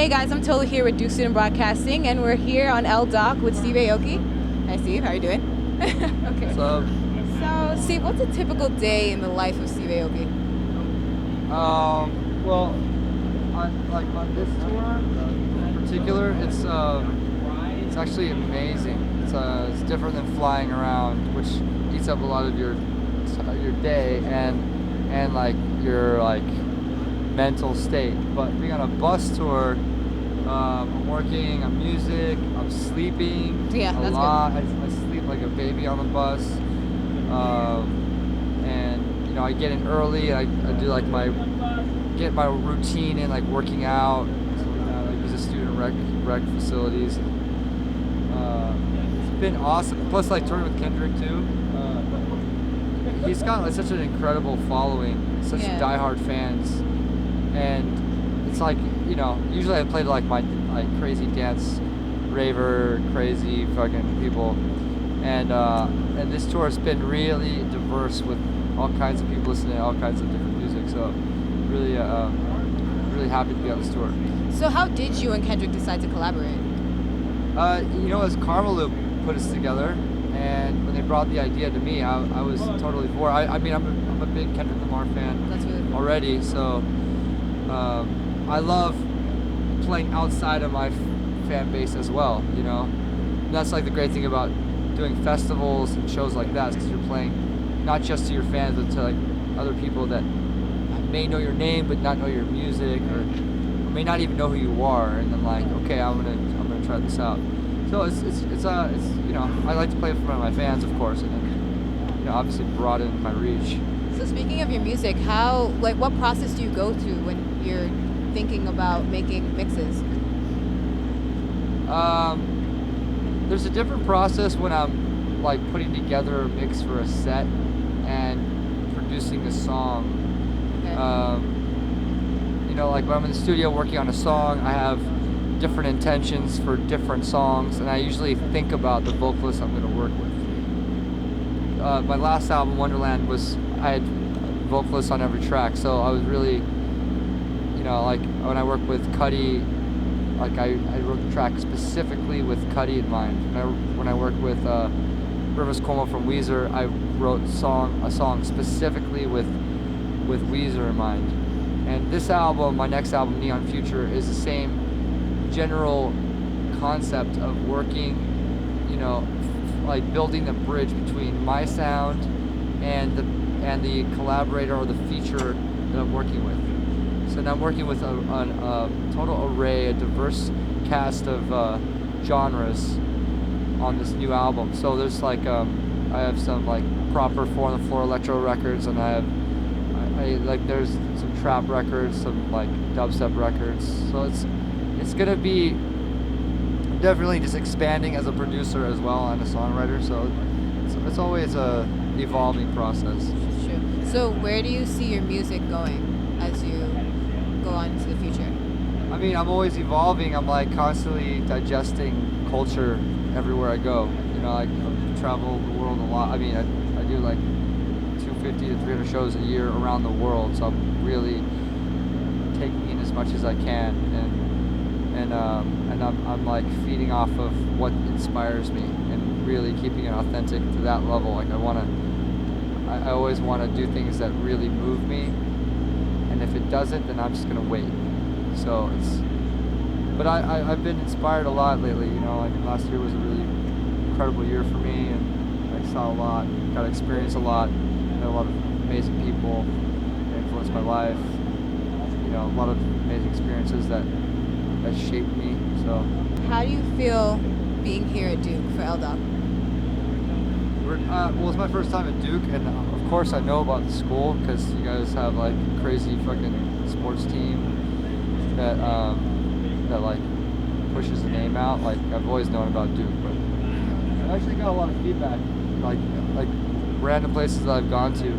Hey guys, I'm Tolu here with Duke Student Broadcasting, and we're here on LDOC with Steve Aoki. Hi Steve, how are you doing? Okay. What's up? So Steve, what's a typical day in the life of Steve Aoki? Well, on this tour in particular, it's actually amazing. It's different than flying around, which eats up a lot of your day and like your like mental state. But being on a bus tour, I'm working on music, I'm sleeping Yeah, a that's lot. I sleep like a baby on the bus, and you know I get in early. I do like get my routine in, like working out. I use the student rec facilities. It's been awesome. Plus, like touring with Kendrick too. He's got like such an incredible following, such Yeah. diehard fans, and it's like, you know, usually I play to like my like crazy dance raver, crazy fucking people, and this tour has been really diverse with all kinds of people listening to all kinds of different music. So really, really happy to be on this tour. So how did you and Kendrick decide to collaborate? You know, as Karma Loop put us together, and when they brought the idea to me, I was totally for it. I mean, I'm a big Kendrick Lamar fan That's really cool. already, so I love playing outside of my fan base as well, you know. And that's like the great thing about doing festivals and shows like that, because you're playing not just to your fans, but to like other people that may know your name but not know your music, or may not even know who you are, and then like, okay, I'm gonna try this out. So it's you know, I like to play in front of my fans, of course, and then, you know, obviously broaden my reach. So speaking of your music, what process do you go through when you're thinking about making mixes? There's a different process when I'm like putting together a mix for a set and producing a song. Okay. You know, like when I'm in the studio working on a song, I have different intentions for different songs, and I usually think about the vocalist I'm going to work with. My last album, Wonderland, I had vocalists on every track, so I was really, you know, like when I work with Cuddy, like I wrote the track specifically with Cuddy in mind. When I worked with Rivers Cuomo from Weezer, I wrote a song specifically with Weezer in mind. And this album, my next album, Neon Future, is the same general concept of working, you know, like building the bridge between my sound and the collaborator or the feature that I'm working with. So now I'm working with a total array, a diverse cast of genres on this new album. So there's like I have some like proper 4 on the floor electro records, and I like there's some trap records, some like dubstep records. So it's gonna be definitely just expanding as a producer as well and a songwriter. So it's always a evolving process. Sure. So where do you see your music going as you go on into the future? I mean, I'm always evolving. I'm like constantly digesting culture everywhere I go. You know, I travel the world a lot. I mean, I do like 250 to 300 shows a year around the world. So I'm really taking in as much as I can, and I'm like feeding off of what inspires me and really keeping it authentic to that level. Like I always want to do things that really move me, and if it doesn't, then I'm just gonna wait. So but I've been inspired a lot lately. You know, like last year was a really incredible year for me, and I saw a lot, got to experience a lot, met a lot of amazing people that influenced my life. You know, a lot of amazing experiences that shaped me. So How do you feel being here at Duke for LDOC? well, it's my first time at Duke, and of course I know about the school because you guys have like crazy fucking sports team that like pushes the name out. Like I've always known about Duke, but I actually got a lot of feedback, like random places that I've gone to.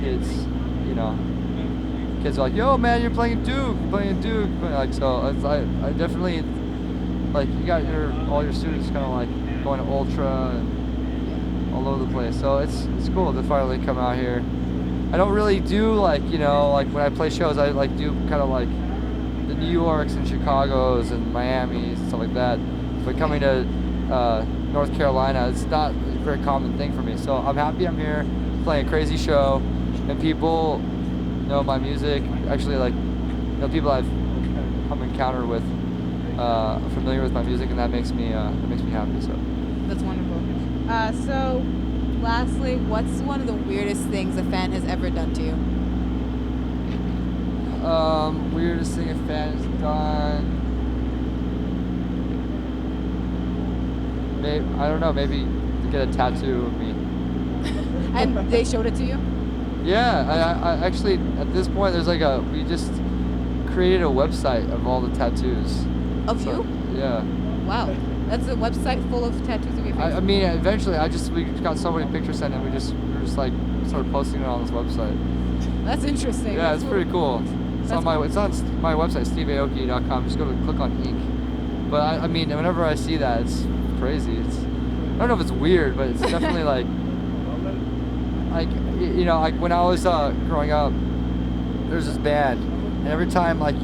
Kids, you know, kids are like, "Yo, man, you're playing Duke, But, like, so I definitely like you got all your students kind of like going to Ultra and all over the place. So it's cool to finally come out here. I don't really do like, you know, like when I play shows, I like do kind of like the New Yorks and Chicagos and Miamis and stuff like that. But coming to North Carolina, it's not a very common thing for me. So I'm happy I'm here playing a crazy show, and people know my music. Actually, like, you know, people I've come encounter with are familiar with my music, and that makes me happy. So That's wonderful. So, lastly, what's one of the weirdest things a fan has ever done to you? Weirdest thing a fan has done. Maybe, I don't know. Maybe to get a tattoo of me. And they showed it to you? Yeah, I actually at this point we just created a website of all the tattoos. Of you? Yeah. Wow. That's a website full of tattoos of your face. I mean, eventually we got so many pictures sent, and we were like started posting it on this website. That's interesting. Yeah, That's it's pretty cool. It's on my website, steveaoki.com. Just go to click on ink. But I mean, whenever I see that, it's crazy. I don't know if it's weird, but it's definitely like you know, like when I was growing up, there's this band, and every time like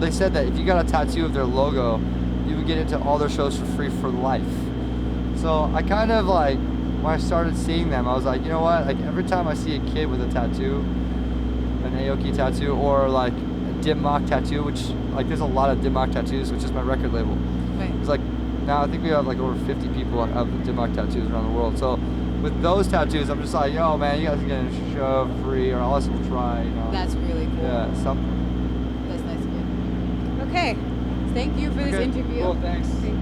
they said that if you got a tattoo of their logo, you would get into all their shows for free for life. So I kind of like, when I started seeing them, I was like, you know what? Like every time I see a kid with a tattoo, an Aoki tattoo, or like a DMOC tattoo, which like there's a lot of DMOC tattoos, which is my record label. Right. It's like now I think we have like over 50 people have DMOC tattoos around the world. So with those tattoos, I'm just like, yo man, you guys can get a show free, or else we'll try. You know. That's really cool. Yeah, something. That's nice of you. Okay. Thank you for this interview. Cool, thanks. Thank